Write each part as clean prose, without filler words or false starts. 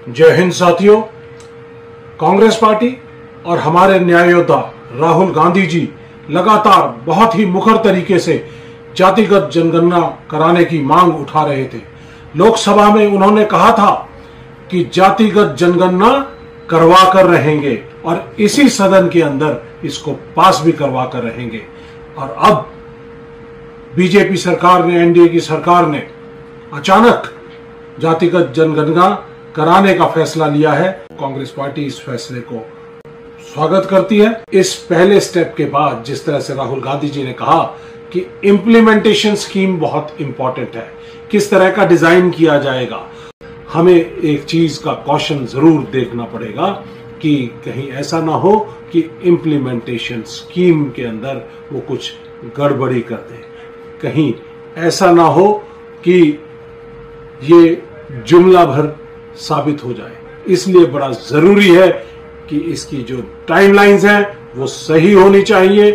जय हिंद साथियों। कांग्रेस पार्टी और हमारे न्याय योद्धा राहुल गांधी जी लगातार बहुत ही मुखर तरीके से जातिगत जनगणना कराने की मांग उठा रहे थे। लोकसभा में उन्होंने कहा था कि जातिगत जनगणना करवा कर रहेंगे और इसी सदन के अंदर इसको पास भी करवा कर रहेंगे। और अब बीजेपी सरकार ने, एनडीए की सरकार ने अचानक जातिगत जनगणना कराने का फैसला लिया है। कांग्रेस पार्टी इस फैसले को स्वागत करती है। इस पहले स्टेप के बाद जिस तरह से राहुल गांधी जी ने कहा कि इम्प्लीमेंटेशन स्कीम बहुत इंपॉर्टेंट है, किस तरह का डिजाइन किया जाएगा, हमें एक चीज का कॉशन जरूर देखना पड़ेगा कि कहीं ऐसा ना हो कि इम्प्लीमेंटेशन स्कीम के अंदर वो कुछ गड़बड़ी कर दे, कहीं ऐसा ना हो कि ये जुमला भर साबित हो जाए। इसलिए बड़ा जरूरी है कि इसकी जो टाइमलाइंस हैं वो सही होनी चाहिए,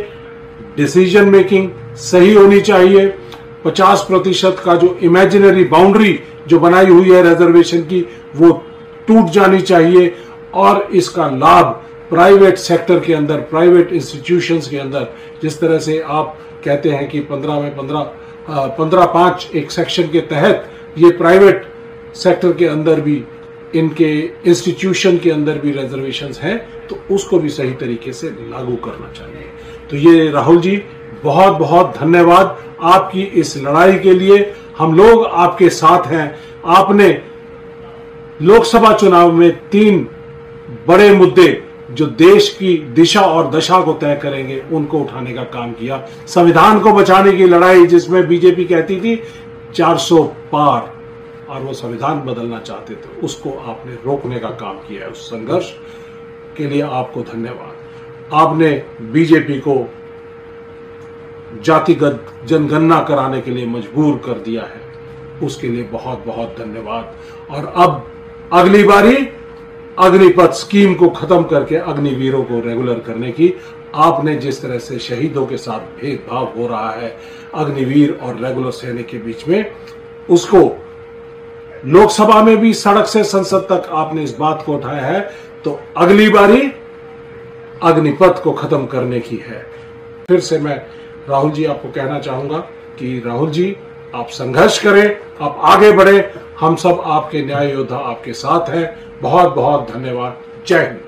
डिसीजन मेकिंग सही होनी चाहिए। 50% का जो इमेजिनरी बाउंड्री जो बनाई हुई है रिजर्वेशन की वो टूट जानी चाहिए और इसका लाभ प्राइवेट सेक्टर के अंदर, प्राइवेट इंस्टीट्यूशंस के अंदर, जिस तरह से आप कहते हैं कि 15 में 15 एक सेक्शन के तहत ये प्राइवेट सेक्टर के अंदर भी, इनके इंस्टीट्यूशन के अंदर भी रिजर्वेशंस हैं, तो उसको भी सही तरीके से लागू करना चाहिए। तो ये राहुल जी, बहुत बहुत धन्यवाद आपकी इस लड़ाई के लिए। हम लोग आपके साथ हैं। आपने लोकसभा चुनाव में 3 बड़े मुद्दे जो देश की दिशा और दशा को तय करेंगे उनको उठाने का काम किया। संविधान को बचाने की लड़ाई, जिसमें बीजेपी कहती थी 400 पार और वो संविधान बदलना चाहते थे, उसको आपने रोकने का काम किया है। उस संघर्ष के लिए आपको धन्यवाद। आपने बीजेपी को जातिगत जनगणना कराने के लिए मजबूर कर दिया है, उसके लिए बहुत बहुत धन्यवाद। और अब अगली बारी अग्निपथ स्कीम को खत्म करके अग्निवीरों को रेगुलर करने की, आपने जिस तरह से शहीदों के साथ भेदभाव हो रहा है अग्निवीर और रेगुलर सैनिक के बीच में, उसको लोकसभा में भी, सड़क से संसद तक आपने इस बात को उठाया है, तो अगली बारी अग्निपथ को खत्म करने की है। फिर से मैं राहुल जी आपको कहना चाहूंगा कि राहुल जी, आप संघर्ष करें, आप आगे बढ़े, हम सब आपके न्याय योद्धा आपके साथ हैं। बहुत बहुत धन्यवाद। जय हिंद।